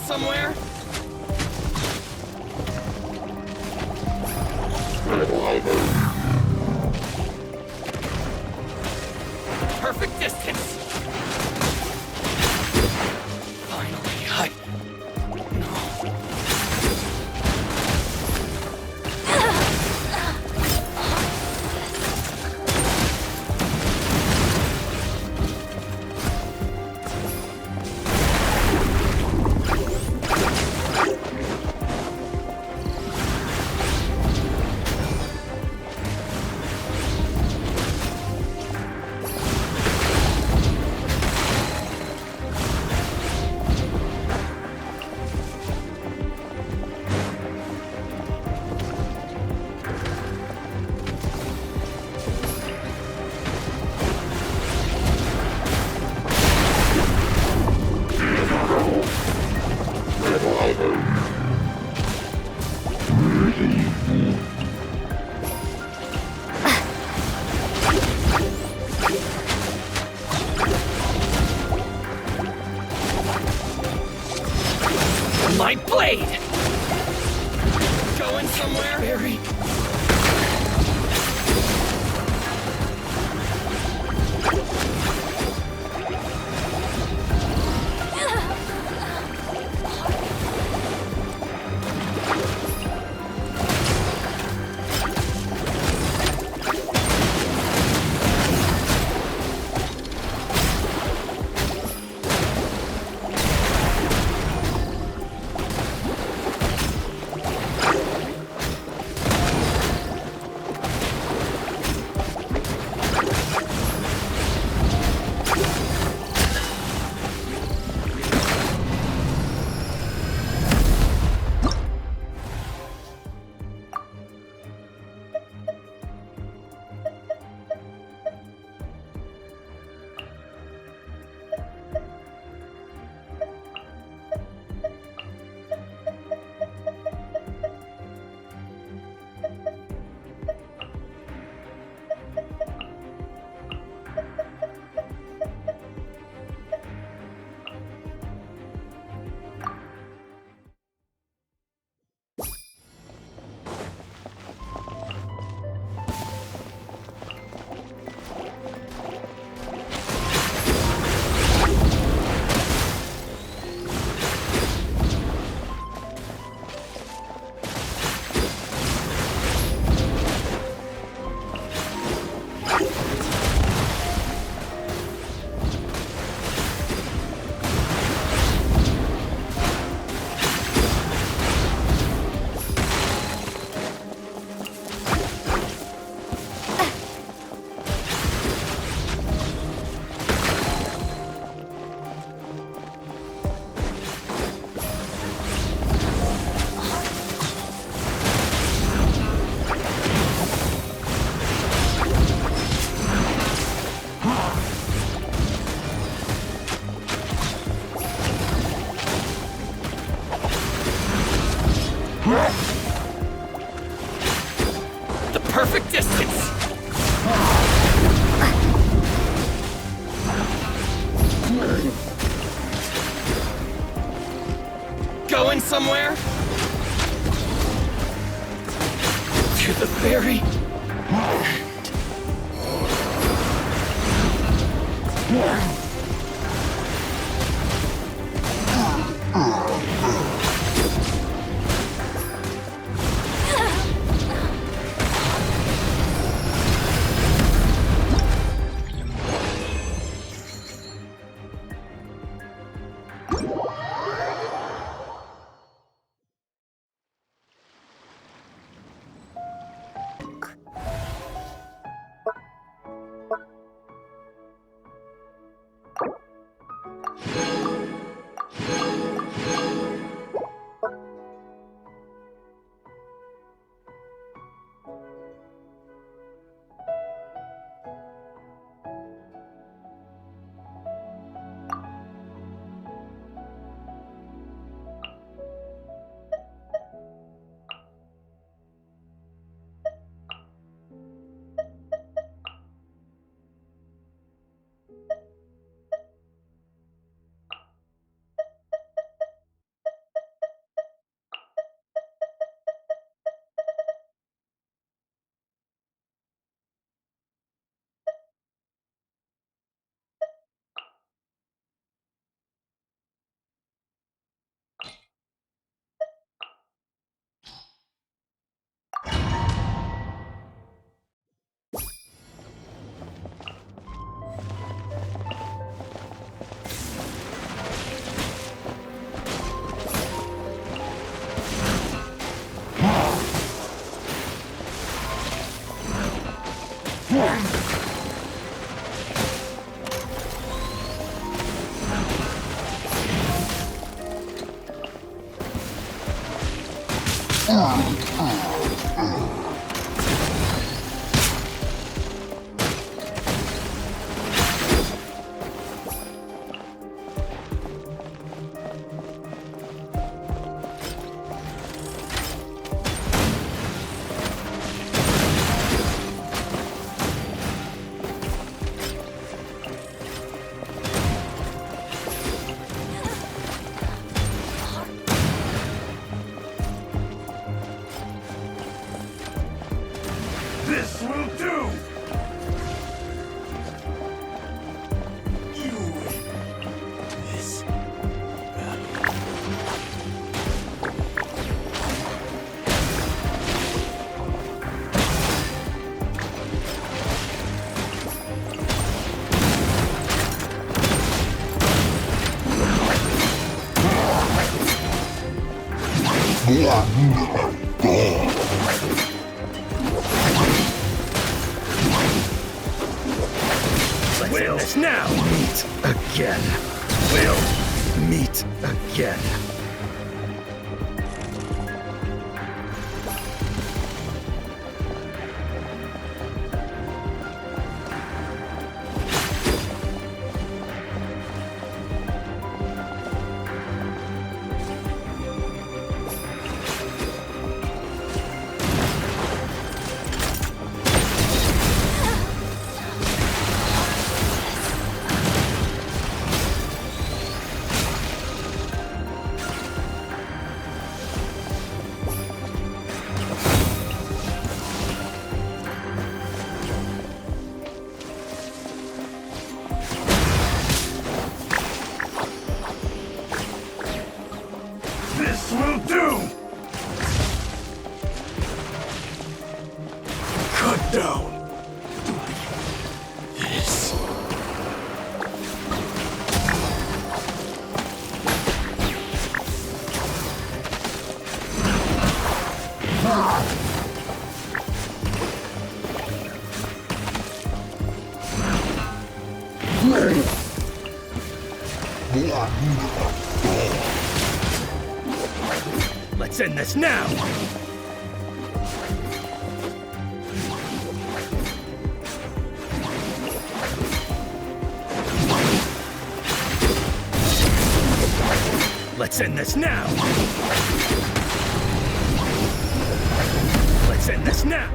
somewhere? Perfect distance! Finally, No. My blade! Going somewhere, Harry? The perfect distance! Going somewhere? To the very end. This will do! You win this battle. Let's end this now! Meet again. We'll meet again. This will do! Cut down! This. Let's end this now! Let's end this now! Let's end this now!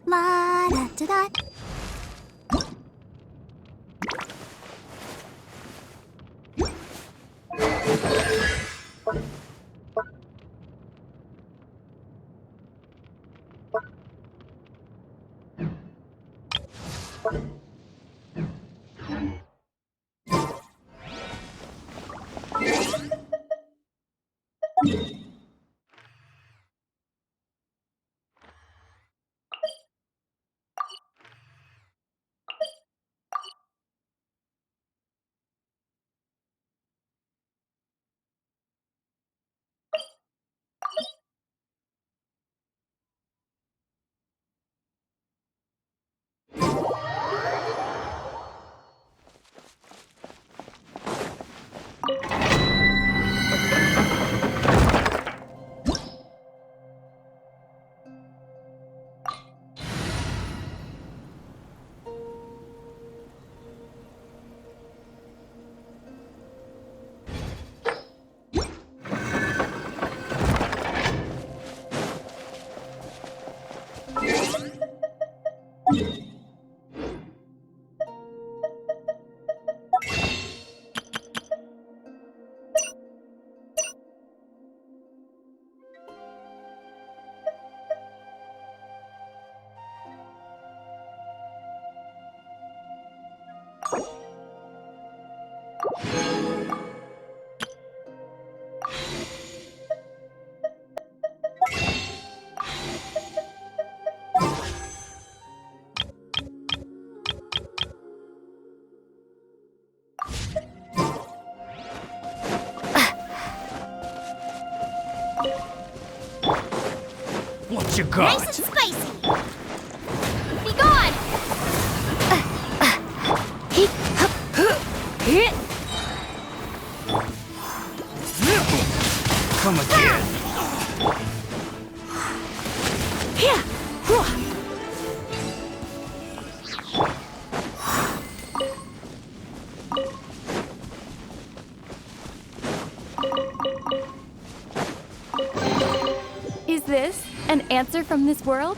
La-da-da-da. What you Nice got? and spicy. Be gone. Come again. Is this an answer from this world?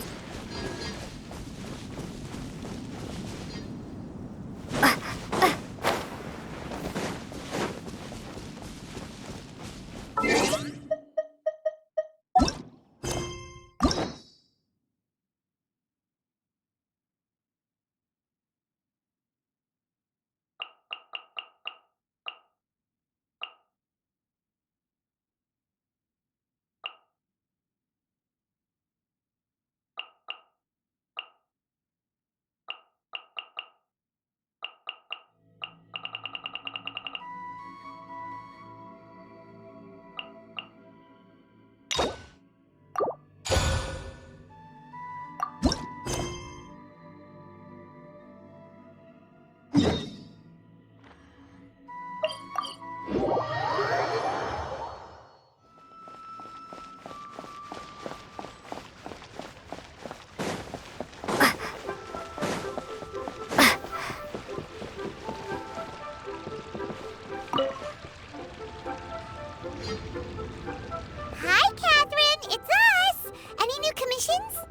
Hi, Catherine. It's us. Any new commissions?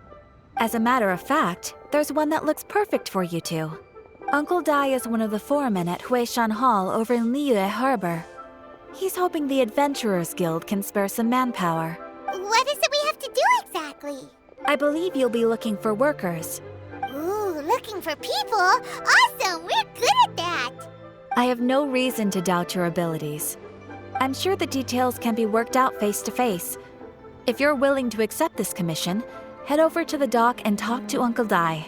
As a matter of fact, there's one that looks perfect for you two. Uncle Dai is one of the foremen at Huishan Hall over in Liyue Harbor. He's hoping the Adventurers Guild can spare some manpower. What is it we have to do exactly? I believe you'll be looking for workers. Ooh, looking for people? Awesome! We're good at that! I have no reason to doubt your abilities. I'm sure the details can be worked out face to face. If you're willing to accept this commission, head over to the dock and talk to Uncle Dai.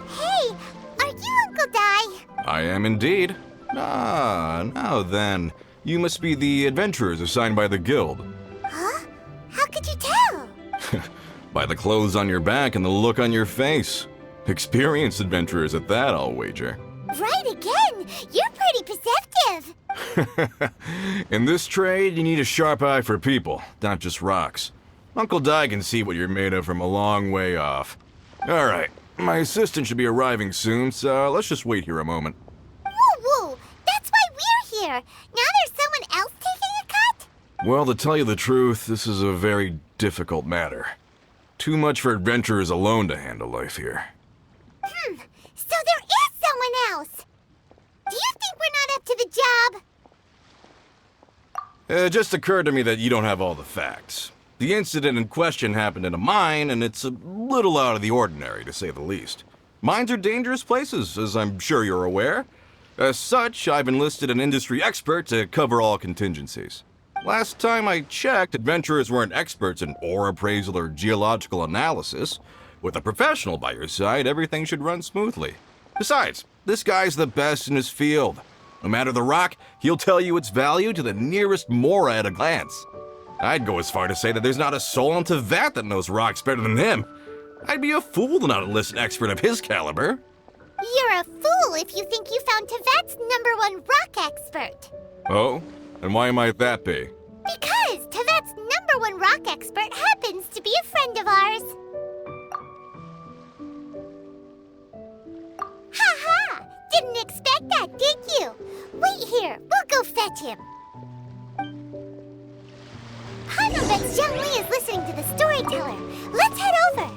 Hey, are you Uncle Dai? I am indeed. Ah, now then. You must be the adventurers assigned by the guild. Huh? How could you tell? By the clothes on your back and the look on your face. Experienced adventurers at that, I'll wager. Right again! You're pretty perceptive! In this trade, you need a sharp eye for people, not just rocks. Uncle Dai can see what you're made of from a long way off. Alright, my assistant should be arriving soon, so let's just wait here a moment. Woo-woo! That's why we're here! Now there's someone else taking a cut? Well, to tell you the truth, this is a very difficult matter. Too much for adventurers alone to handle life here. So there is someone else! Do you think we're not up to the job? It just occurred to me that you don't have all the facts. The incident in question happened in a mine, and it's a little out of the ordinary, to say the least. Mines are dangerous places, as I'm sure you're aware. As such, I've enlisted an industry expert to cover all contingencies. Last time I checked, adventurers weren't experts in ore appraisal or geological analysis. With a professional by your side, everything should run smoothly. Besides, this guy's the best in his field. No matter the rock, he'll tell you its value to the nearest mora at a glance. I'd go as far to say that there's not a soul on Tevat that knows rocks better than him. I'd be a fool to not enlist an expert of his caliber. You're a fool if you think you found Tevat's #1 rock expert. Oh? And why might that be? Because Tevat's #1 rock expert happens to be a friend of ours. Ha-ha! Didn't expect that, did you? Wait here, we'll go fetch him. Paimon bets Zhongli is listening to the storyteller. Let's head over.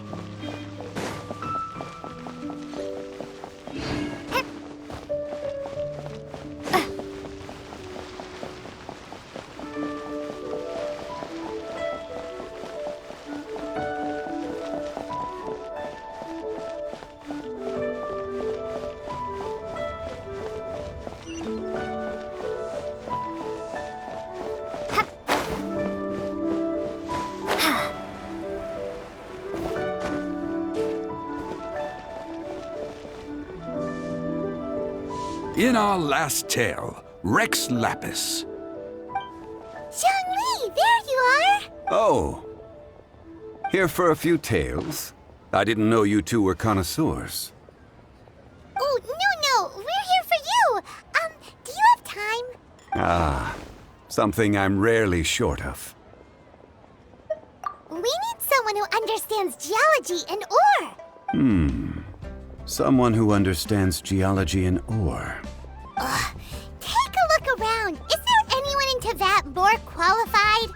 In our last tale, Rex Lapis. Zhongli, there you are! Oh. Here for a few tales? I didn't know you two were connoisseurs. Oh, no, we're here for you! Do you have time? Ah, something I'm rarely short of. We need someone who understands geology and ore! Someone who understands geology and ore. Take a look around. Is there anyone in Teyvat more qualified?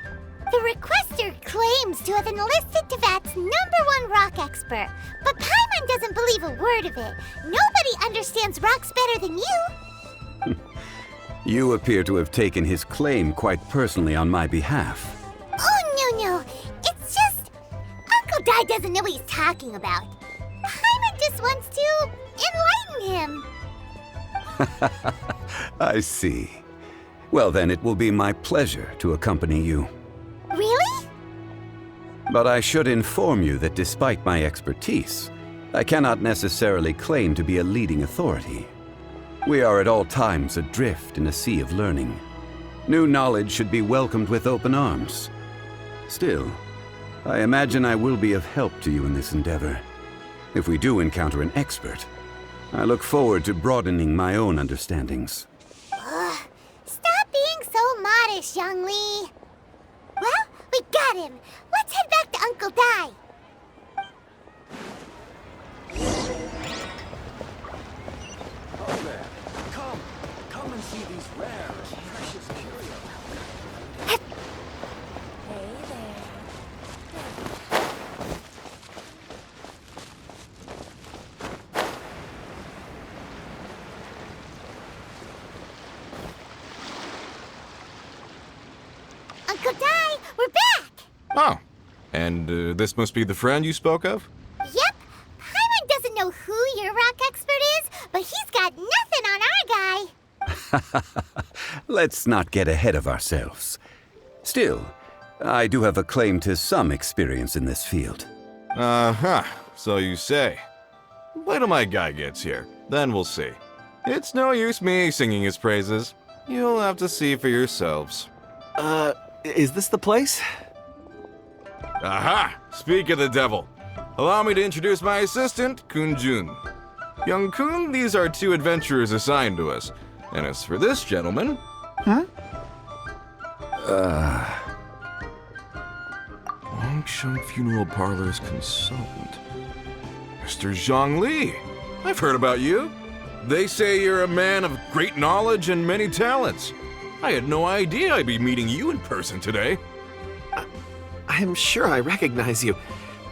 The requester claims to have enlisted Teyvat's #1 rock expert, but Paimon doesn't believe a word of it. Nobody understands rocks better than you. You appear to have taken his claim quite personally on my behalf. Oh, no. It's just... Uncle Dai doesn't know what he's talking about. Paimon just wants to enlighten him. I see. Well then, it will be my pleasure to accompany you. Really? But I should inform you that despite my expertise, I cannot necessarily claim to be a leading authority. We are at all times adrift in a sea of learning. New knowledge should be welcomed with open arms. Still, I imagine I will be of help to you in this endeavor. If we do encounter an expert, I look forward to broadening my own understandings. Stop being so modest, Zhongli. Well, we got him. Let's head back to Uncle Dai. Come and see these rare, precious curios. Uncle Dai, we're back! Oh, and this must be the friend you spoke of? Yep. Paimon doesn't know who your rock expert is, but he's got nothing on our guy. Let's not get ahead of ourselves. Still, I do have a claim to some experience in this field. Uh-huh, so you say. Wait till my guy gets here, then we'll see. It's no use me singing his praises. You'll have to see for yourselves. Is this the place? Aha! Speak of the devil. Allow me to introduce my assistant, Kun-jun. Young Kun, these are 2 adventurers assigned to us. And as for this gentleman... Longsheng Funeral Parlor's consultant. Mr. Zhongli. I've heard about you. They say you're a man of great knowledge and many talents. I had no idea I'd be meeting you in person today. I'm sure I recognize you.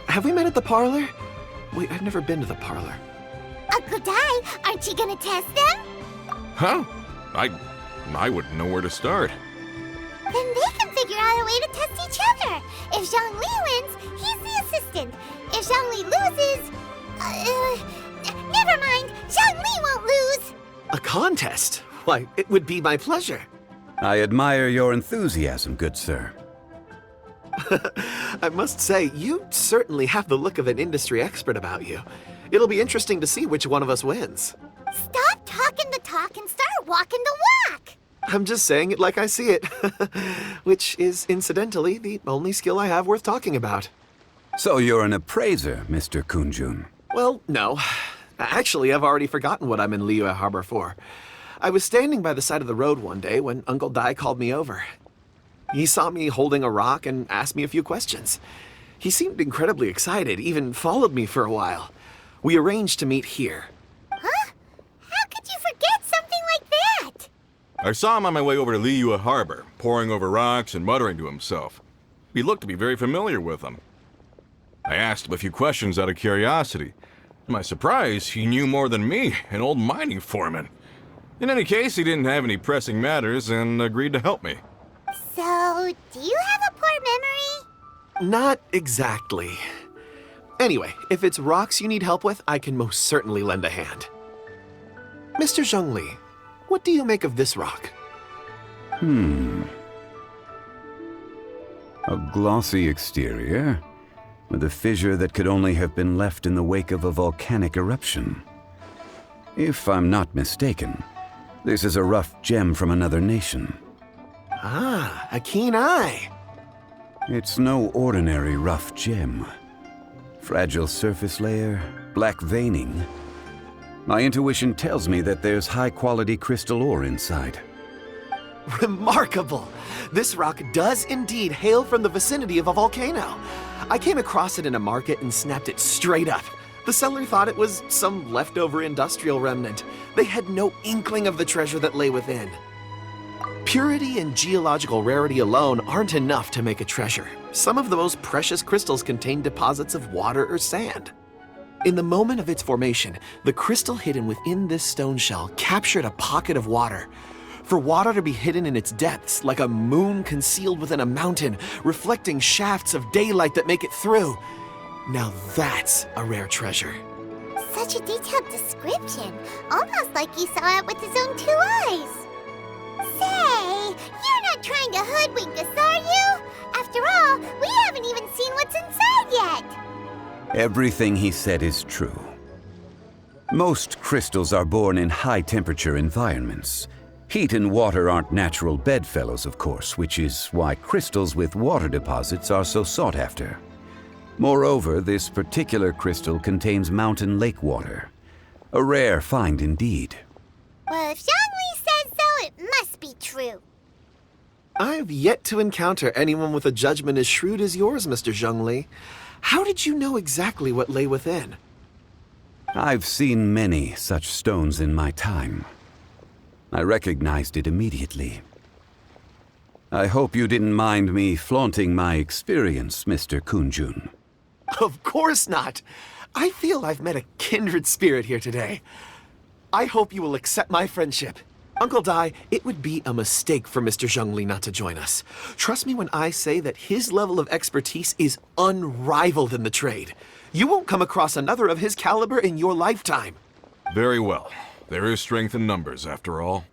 Have we met at the parlor? Wait, I've never been to the parlor. Uncle Dai, aren't you gonna test them? Huh? I wouldn't know where to start. Then they can figure out a way to test each other. If Zhongli wins, he's the assistant. If Zhongli loses... never mind. Zhongli won't lose. A contest? Why, it would be my pleasure. I admire your enthusiasm, good sir. I must say, you certainly have the look of an industry expert about you. It'll be interesting to see which one of us wins. Stop talking the talk and start walking the walk. I'm just saying it like I see it. Which is, incidentally, the only skill I have worth talking about. So you're an appraiser, Mr. Kun-jun. Well, no. Actually, I've already forgotten what I'm in Liyue Harbor for. I was standing by the side of the road one day when Uncle Dai called me over. He saw me holding a rock and asked me a few questions. He seemed incredibly excited, even followed me for a while. We arranged to meet here. Huh? How could you forget something like that? I saw him on my way over to Liyue Harbor, poring over rocks and muttering to himself. He looked to be very familiar with them. I asked him a few questions out of curiosity. To my surprise, he knew more than me, an old mining foreman. In any case, he didn't have any pressing matters and agreed to help me. So, do you have a poor memory? Not exactly. Anyway, if it's rocks you need help with, I can most certainly lend a hand. Mr. Zhongli, what do you make of this rock? A glossy exterior, with a fissure that could only have been left in the wake of a volcanic eruption. If I'm not mistaken, this is a rough gem from another nation. Ah, a keen eye. It's no ordinary rough gem. Fragile surface layer, black veining. My intuition tells me that there's high-quality crystal ore inside. Remarkable! This rock does indeed hail from the vicinity of a volcano. I came across it in a market and snapped it straight up. The seller thought it was some leftover industrial remnant. They had no inkling of the treasure that lay within. Purity and geological rarity alone aren't enough to make a treasure. Some of the most precious crystals contain deposits of water or sand. In the moment of its formation, the crystal hidden within this stone shell captured a pocket of water. For water to be hidden in its depths, like a moon concealed within a mountain, reflecting shafts of daylight that make it through. Now that's a rare treasure. Such a detailed description, almost like you saw it with his own 2 eyes. Say, you're not trying to hoodwink us, are you? After all, we haven't even seen what's inside yet. Everything he said is true. Most crystals are born in high-temperature environments. Heat and water aren't natural bedfellows, of course, which is why crystals with water deposits are so sought after. Moreover, this particular crystal contains mountain lake water. A rare find indeed. Well, if Zhongli says so, it must be true. I've yet to encounter anyone with a judgment as shrewd as yours, Mr. Zhongli. How did you know exactly what lay within? I've seen many such stones in my time. I recognized it immediately. I hope you didn't mind me flaunting my experience, Mr. Kunjun. Of course not. I feel I've met a kindred spirit here today. I hope you will accept my friendship. Uncle Dai, it would be a mistake for Mr. Zhongli not to join us. Trust me when I say that his level of expertise is unrivaled in the trade. You won't come across another of his caliber in your lifetime. Very well. There is strength in numbers, after all.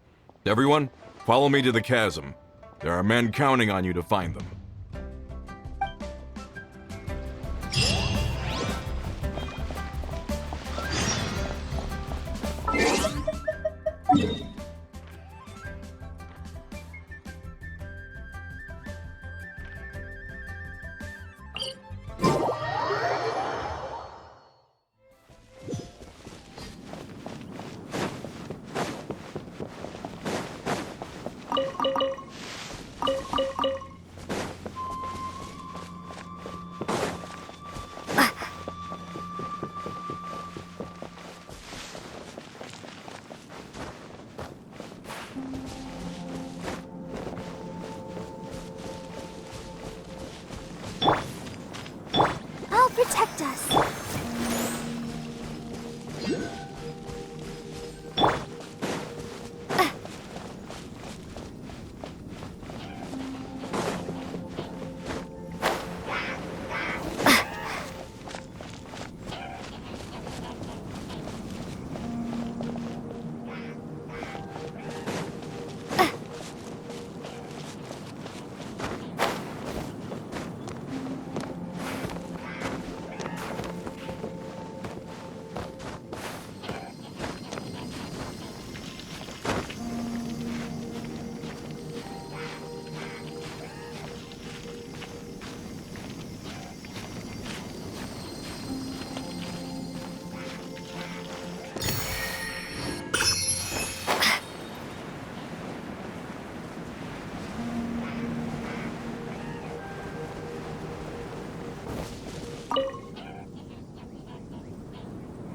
Everyone, follow me to the chasm. There are men counting on you to find them. I'll protect us.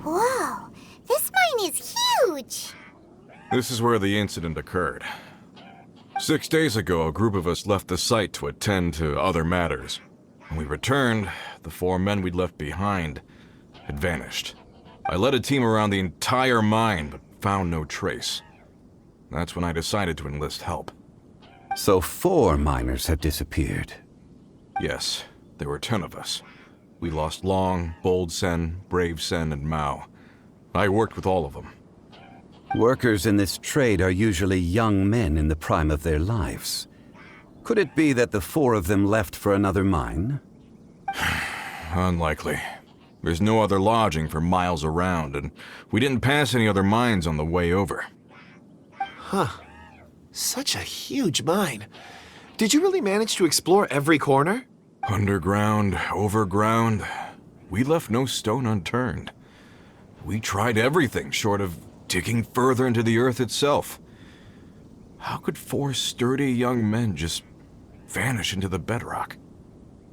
Whoa, this mine is huge. This is where the incident occurred. 6 days ago, a group of us left the site to attend to other matters. When we returned, the 4 men we'd left behind had vanished. I led a team around the entire mine, but found no trace. That's when I decided to enlist help. So 4 miners have disappeared. Yes, there were 10 of us. We lost Long, Bold Sen, Brave Sen, and Mao. I worked with all of them. Workers in this trade are usually young men in the prime of their lives. Could it be that the 4 of them left for another mine? Unlikely. There's no other lodging for miles around, and we didn't pass any other mines on the way over. Huh. Such a huge mine. Did you really manage to explore every corner? Underground, overground, we left no stone unturned. We tried everything short of digging further into the earth itself. How could 4 sturdy young men just vanish into the bedrock?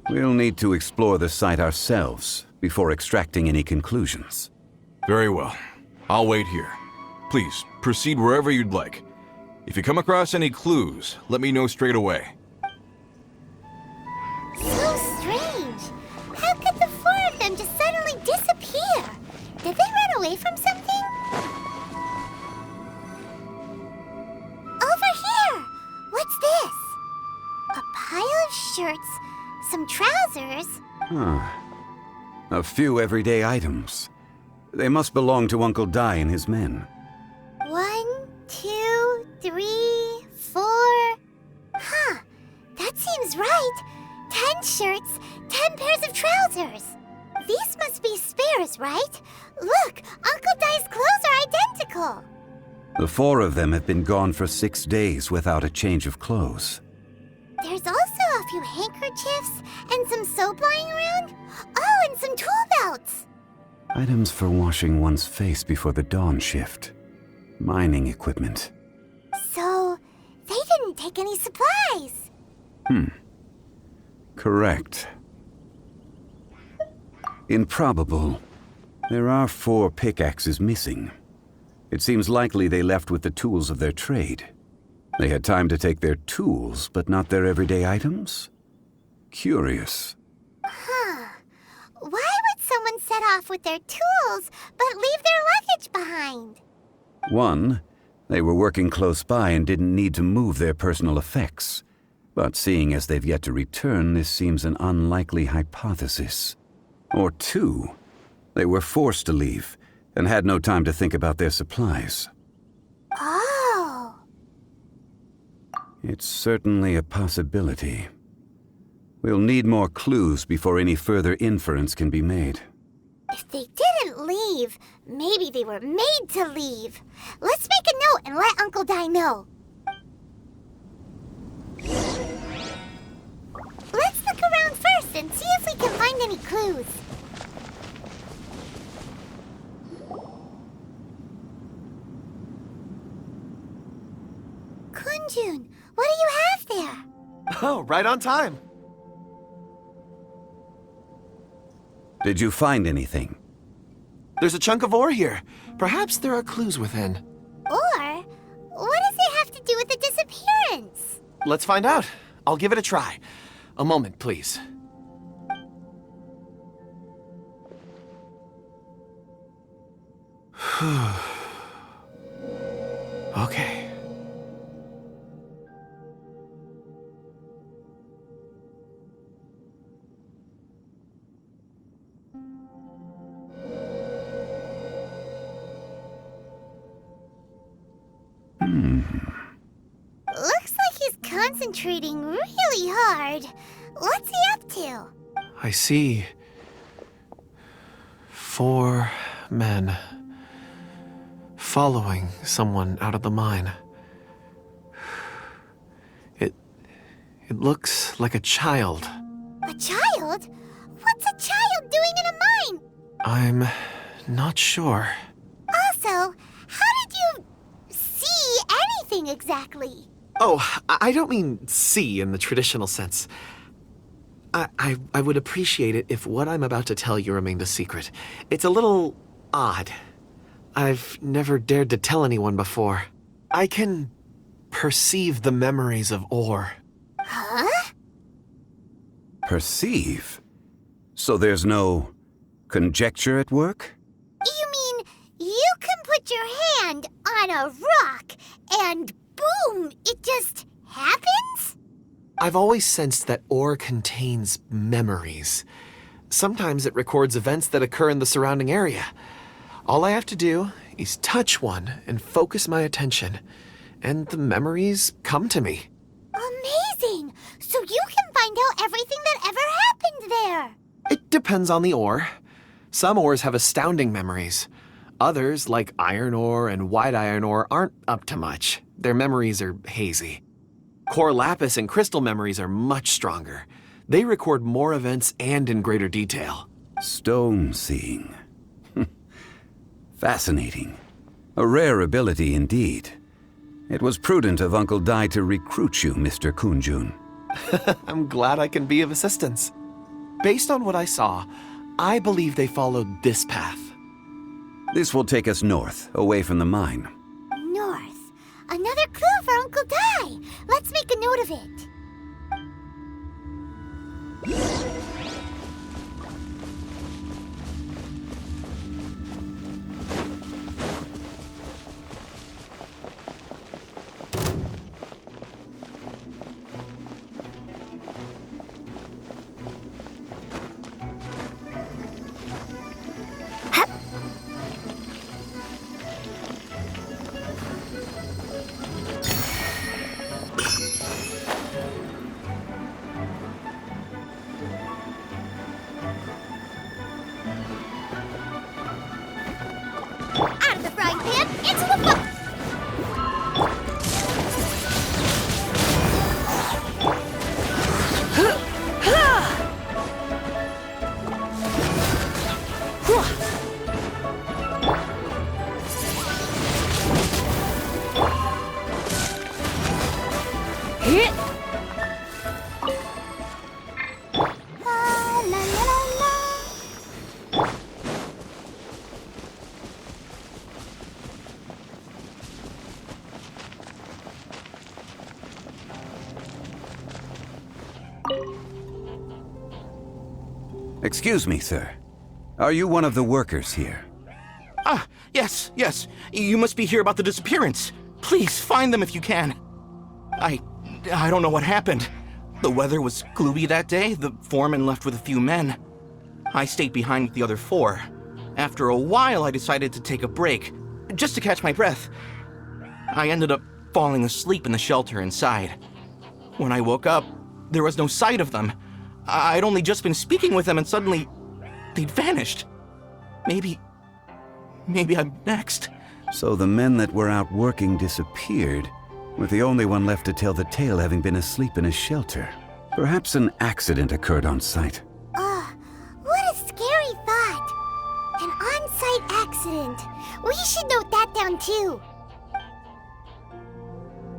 We'll need to explore the site ourselves before extracting any conclusions. Very well. I'll wait here. Please, proceed wherever you'd like. If you come across any clues, let me know straight away. So strange. How could the 4 of them just suddenly disappear? Did they run away from something? Over here! What's this? A pile of shirts, some trousers. A few everyday items. They must belong to Uncle Dai and his men. 1, 2, 3, 4. Huh, that seems right. 10 shirts, 10 pairs of trousers. These must be spares, right? Look, Uncle Dai's clothes are identical. The 4 of them have been gone for 6 days without a change of clothes. There's also a few handkerchiefs and some soap lying around. Oh, and some tool belts. Items for washing one's face before the dawn shift. Mining equipment. So, they didn't take any supplies. Correct. Improbable. There are 4 pickaxes missing. It seems likely they left with the tools of their trade. They had time to take their tools, but not their everyday items? Curious. Huh. Why would someone set off with their tools, but leave their luggage behind? 1, they were working close by and didn't need to move their personal effects. But seeing as they've yet to return, this seems an unlikely hypothesis. Or 2, they were forced to leave and had no time to think about their supplies. Oh. It's certainly a possibility. We'll need more clues before any further inference can be made. If they didn't leave, maybe they were made to leave. Let's make a note and let Uncle Dai know. Let's look around first and see if we can find any clues. Kunjun, what do you have there? Oh, right on time. Did you find anything? There's a chunk of ore here. Perhaps there are clues within. Or, what does it have to do with the disappearance? Let's find out. I'll give it a try. A moment, please. Okay. Looks like he's concentrating really hard. What's he up to? I see 4 men following someone out of the mine. It looks like a child. A child? What's a child doing in a mine? I'm not sure. Also, how did you see anything exactly? Oh, I don't mean see in the traditional sense. I would appreciate it if what I'm about to tell you remained a secret. It's a little odd. I've never dared to tell anyone before. I can perceive the memories of ore. Huh? Perceive? So there's no conjecture at work? You mean you can put your hand on a rock and boom, it just happens? I've always sensed that ore contains memories. Sometimes it records events that occur in the surrounding area. All I have to do is touch one and focus my attention, and the memories come to me. Amazing! So you can find out everything that ever happened there. It depends on the ore. Some ores have astounding memories. Others, like iron ore and white iron ore, aren't up to much. Their memories are hazy. Core lapis and crystal memories are much stronger. They record more events and in greater detail. Stone seeing. Fascinating. A rare ability indeed. It was prudent of Uncle Dai to recruit you, Mr. Kunjun. I'm glad I can be of assistance. Based on what I saw, I believe they followed this path. This will take us north, away from the mine. North. Another clue for Uncle Dai. Let's make a note of it. Out of the frying pan, into the pot! La la la la. Excuse me, sir. Are you one of the workers here? Ah, yes. You must be here about the disappearance. Please, find them if you can. I don't know what happened. The weather was gloomy that day. The foreman left with a few men. I stayed behind with the other 4. After a while, I decided to take a break, just to catch my breath. I ended up falling asleep in the shelter inside. When I woke up, there was no sight of them. I'd only just been speaking with them and suddenly they'd vanished. Maybe I'm next. So the men that were out working disappeared, with the only one left to tell the tale having been asleep in a shelter. Perhaps an accident occurred on site. What a scary thought. An on-site accident. We should note that down too.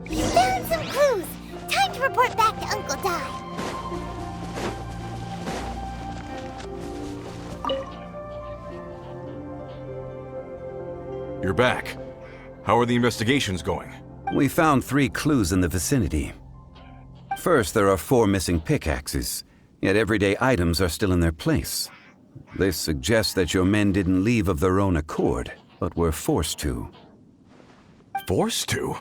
We found some clues. Time to report back to Uncle Dai. You're back. How are the investigations going? We found 3 clues in the vicinity. First, there are 4 missing pickaxes, yet everyday items are still in their place. This suggests that your men didn't leave of their own accord, but were forced to. Forced to?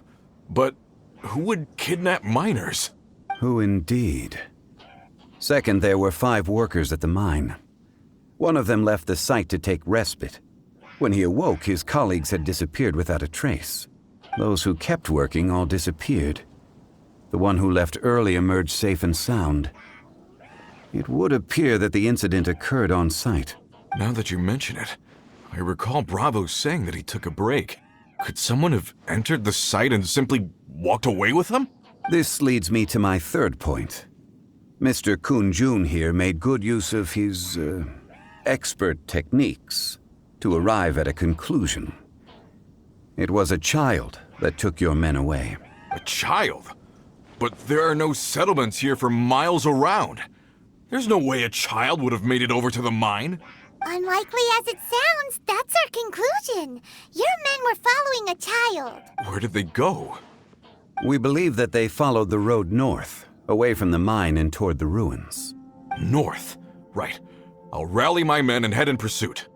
But who would kidnap miners? Who indeed? Second, there were 5 workers at the mine. One of them left the site to take respite. When he awoke, his colleagues had disappeared without a trace. Those who kept working all disappeared. The one who left early emerged safe and sound. It would appear that the incident occurred on site. Now that you mention it, I recall Bravo saying that he took a break. Could someone have entered the site and simply walked away with them? This leads me to my third point. Mr. Kunjun here made good use of his, expert techniques to arrive at a conclusion. It was a child that took your men away. A child? But there are no settlements here for miles around. There's no way a child would have made it over to the mine. Unlikely as it sounds, that's our conclusion. Your men were following a child. Where did they go? We believe that they followed the road north, away from the mine and toward the ruins. North. Right. I'll rally my men and head in pursuit.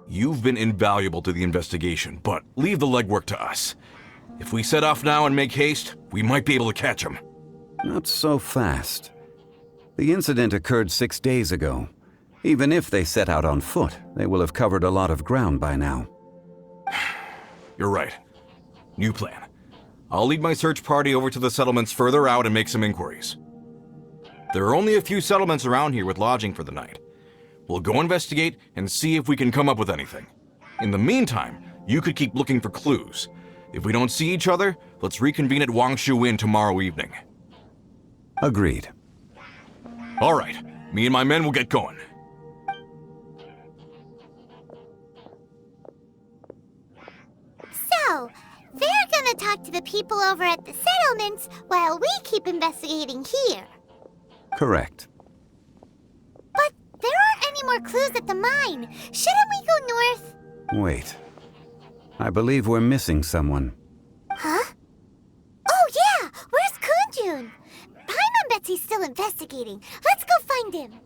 You've been invaluable to the investigation, but leave the legwork to us. If we set off now and make haste, we might be able to catch them. Not so fast. The incident occurred 6 days ago. Even if they set out on foot, they will have covered a lot of ground by now. You're right. New plan. I'll lead my search party over to the settlements further out and make some inquiries. There are only a few settlements around here with lodging for the night. We'll go investigate and see if we can come up with anything. In the meantime, you could keep looking for clues. If we don't see each other, let's reconvene at Wangshu Inn tomorrow evening. Agreed. All right. Me and my men will get going. So, they're gonna talk to the people over at the settlements while we keep investigating here. Correct. But there aren't any more clues at the mine. Shouldn't we go north? Wait. I believe we're missing someone. Huh? Oh yeah! Where's Kunjun? Paimon bets he's still investigating. Let's go find him.